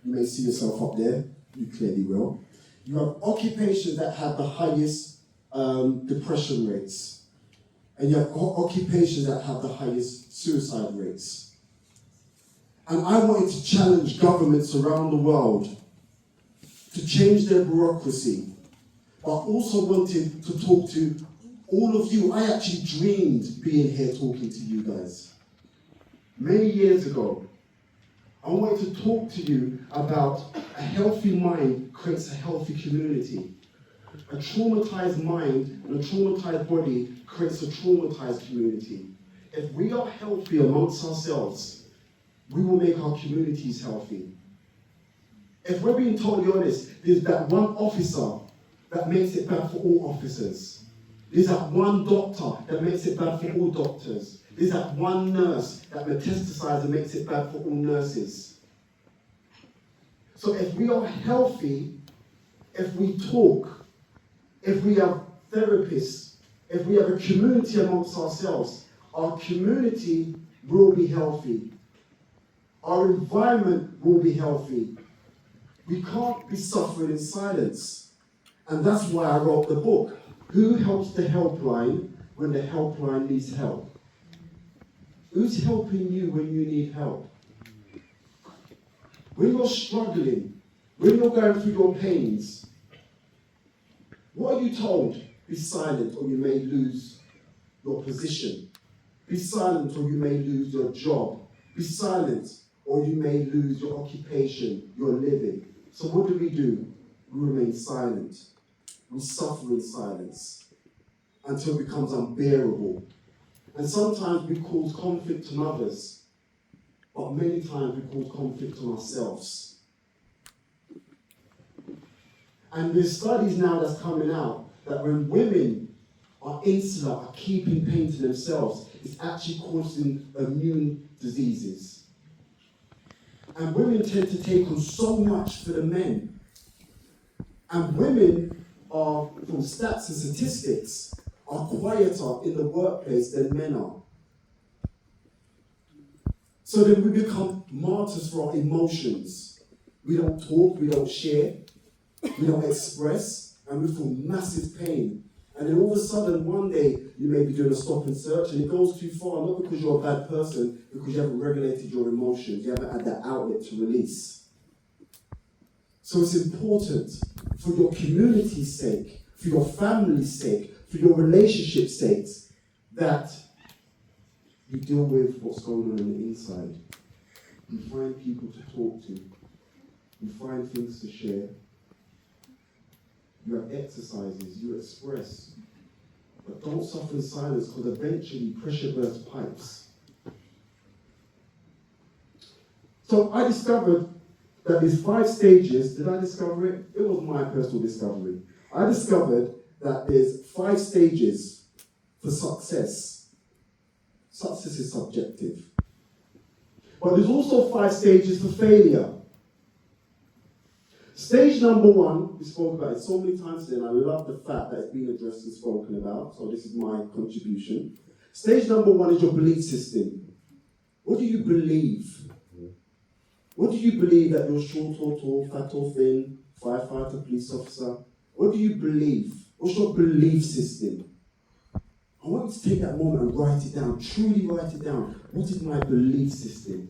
You may see yourself up there. You clearly will. You have occupations that have the highest depression rates. And you have occupations that have the highest suicide rates. And I wanted to challenge governments around the world to change their bureaucracy, but also wanted to talk to all of you. I actually dreamed being here talking to you guys. Many years ago, I wanted to talk to you about a healthy mind creates a healthy community. A traumatized mind and a traumatized body creates a traumatized community. If we are healthy amongst ourselves, we will make our communities healthy. If we're being totally honest, there's that one officer that makes it bad for all officers. There's that one doctor that makes it bad for all doctors. There's that one nurse that metastasizes and makes it bad for all nurses. So if we are healthy, if we talk, if we have therapists, if we have a community amongst ourselves, our community will be healthy. Our environment will be healthy. We can't be suffering in silence. And that's why I wrote the book. Who helps the helpline when the helpline needs help? Who's helping you when you need help? When you're struggling, when you're going through your pains, what are you told? Be silent or you may lose your position. Be silent or you may lose your job. Be silent or you may lose your occupation, your living. So what do? We remain silent. We suffer in silence until it becomes unbearable. And sometimes we cause conflict on others, but many times we cause conflict on ourselves. And there's studies now that's coming out that when women are insular, are keeping pain to themselves, it's actually causing immune diseases. And women tend to take on so much for the men. And women are, from stats and statistics, are quieter in the workplace than men are. So then we become martyrs for our emotions. We don't talk, we don't share, we don't express, and we feel massive pain. And then all of a sudden, one day, you may be doing a stop and search, and it goes too far, not because you're a bad person, because you haven't regulated your emotions, you haven't had that outlet to release. So it's important, for your community's sake, for your family's sake, for your relationship's sake, that you deal with what's going on the inside. You find people to talk to. You find things to share. You have exercises, you express. But don't suffer in silence, because eventually pressure bursts pipes. So I discovered that there's 5 stages. Did I discover it? It was my personal discovery. I discovered that there's 5 stages for success. Success is subjective. But there's also 5 stages for failure. Stage number 1, we spoke about it so many times today, and I love the fact that it's been addressed and spoken about, so this is my contribution. Stage number 1 is your belief system. What do you believe? What do you believe that you're short or tall, fat or thin, firefighter, police officer? What do you believe? What's your belief system? I want you to take that moment and write it down, truly write it down. What is my belief system?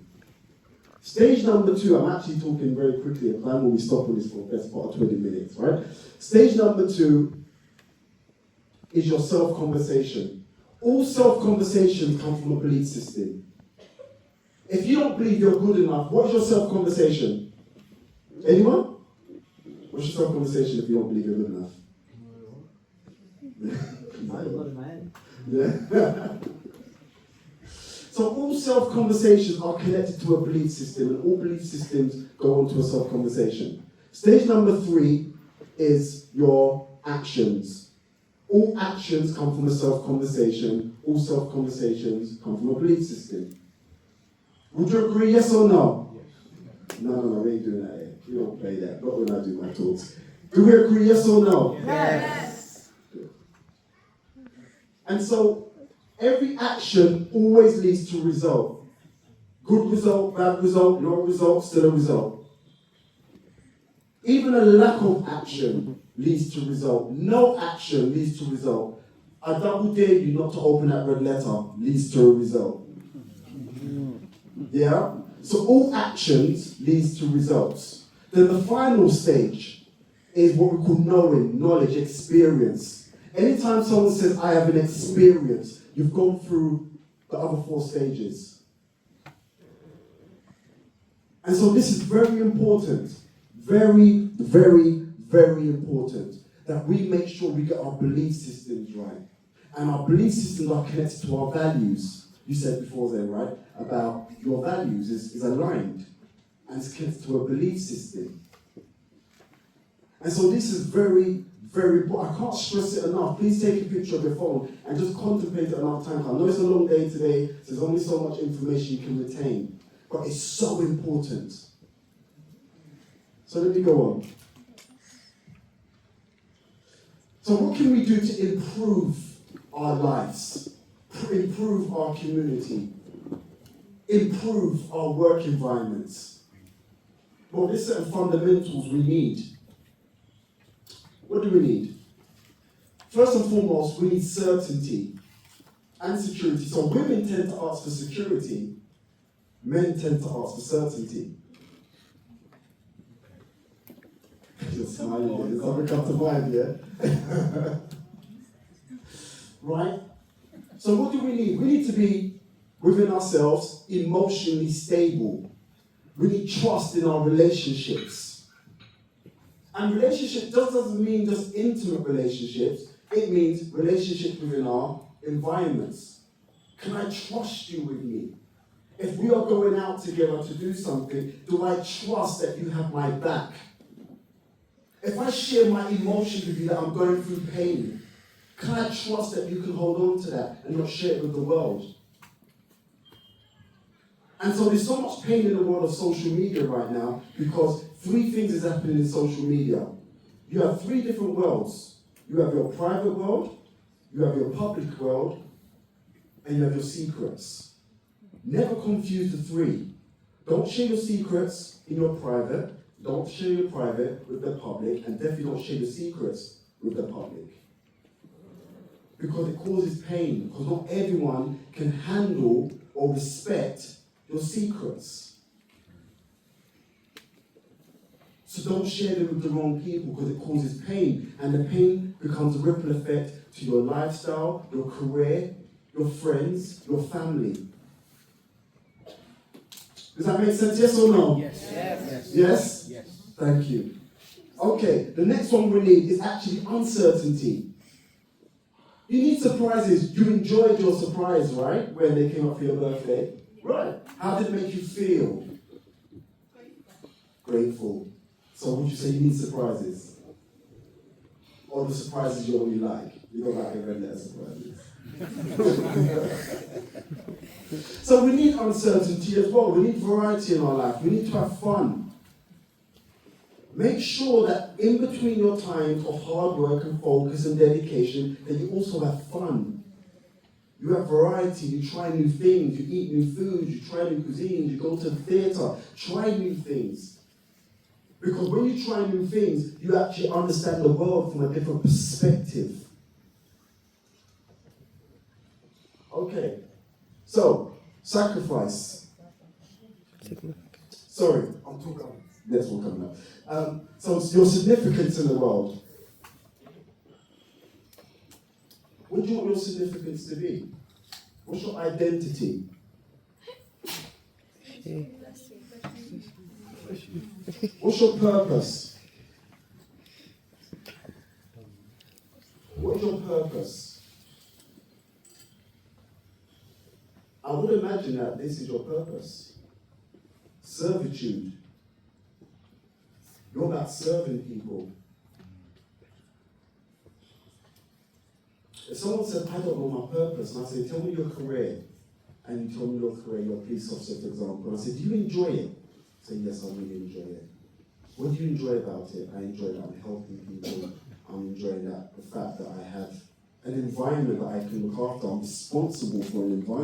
Stage number 2, I'm actually talking very quickly, because I'm going to be stopping this for the best part of 20 minutes, right? Stage number 2 is your self-conversation. All self-conversations come from a belief system. If you don't believe you're good enough, what's your self-conversation? Anyone? What's your self-conversation if you don't believe you're good enough? Yeah. So all self-conversations are connected to a belief system, and all belief systems go on to a self-conversation. Stage number 3 is your actions. All actions come from a self-conversation. All self-conversations come from a belief system. Would you agree, yes or no? Yes. No, we ain't doing that here. We don't play that, not when I do my talks. Do we agree, yes or no? Yes. Good. And so, every action always leads to a result. Good result, bad result, no result, still a result. Even a lack of action leads to result. No action leads to result. I double dare you not to open that red letter leads to a result. Yeah? So all actions leads to results. Then the final stage is what we call knowing, knowledge, experience. Anytime someone says, I have an experience, you've gone through the other 4 stages. And so this is very important. Very, very, very important that we make sure we get our belief systems right. And our belief systems are connected to our values. You said before there, right? About your values is aligned. And it's connected to a belief system. And so this is very, very important. I can't stress it enough. Please take a picture of your phone and just contemplate it enough time. I know it's a long day today, so there's only so much information you can retain. But it's so important. So let me go on. So what can we do to improve our lives, improve our community, improve our work environments? Well, there's certain fundamentals we need. What do we need? First and foremost, we need certainty and security. So women tend to ask for security, men tend to ask for certainty. You're smiling, there's something come to mind, yeah? Right? So what do we need? We need to be, within ourselves, emotionally stable. We need trust in our relationships. And relationship doesn't mean just intimate relationships. It means relationships within our environments. Can I trust you with me? If we are going out together to do something, do I trust that you have my back? If I share my emotions with you that I'm going through pain, can I trust that you can hold on to that and not share it with the world? And so there's so much pain in the world of social media right now because 3 things is happening in social media. You have 3 different worlds. You have your private world, you have your public world, and you have your secrets. Never confuse the 3. Don't share your secrets in your private. Don't share your private with the public, and definitely don't share your secrets with the public. Because it causes pain, because not everyone can handle or respect your secrets. So don't share them with the wrong people because it causes pain, and the pain becomes a ripple effect to your lifestyle, your career, your friends, your family. Does that make sense? Yes or no? Yes. Yes? Yes? Yes. Thank you. Okay, the next one we need is actually uncertainty. You need surprises. You enjoyed your surprise, right? When they came up for your birthday. Right. How did it make you feel? Grateful. So would you say you need surprises? Or the surprises you only like? You don't like a red letter surprises. So we need uncertainty as well. We need variety in our life. We need to have fun. Make sure that in between your times of hard work and focus and dedication, that you also have fun. You have variety, you try new things, you eat new foods, you try new cuisines, you go to the theatre, try new things. Because when you try new things, you actually understand the world from a different perspective. Okay, so, sacrifice. Sorry, I'm talking. That's what coming up. So your significance in the world. What do you want your significance to be? What's your identity? What's your purpose? What is your purpose? I would imagine that this is your purpose. Servitude. You're about serving people. If someone said, I don't know my purpose, and I say, tell me your career, and you told me your career, you're a police officer, for example, and I said, do you enjoy it? I say, yes, I really enjoy it. What do you enjoy about it? I enjoy that I'm helping people. I'm enjoying that, the fact that I have an environment that I can look after. I'm responsible for an environment.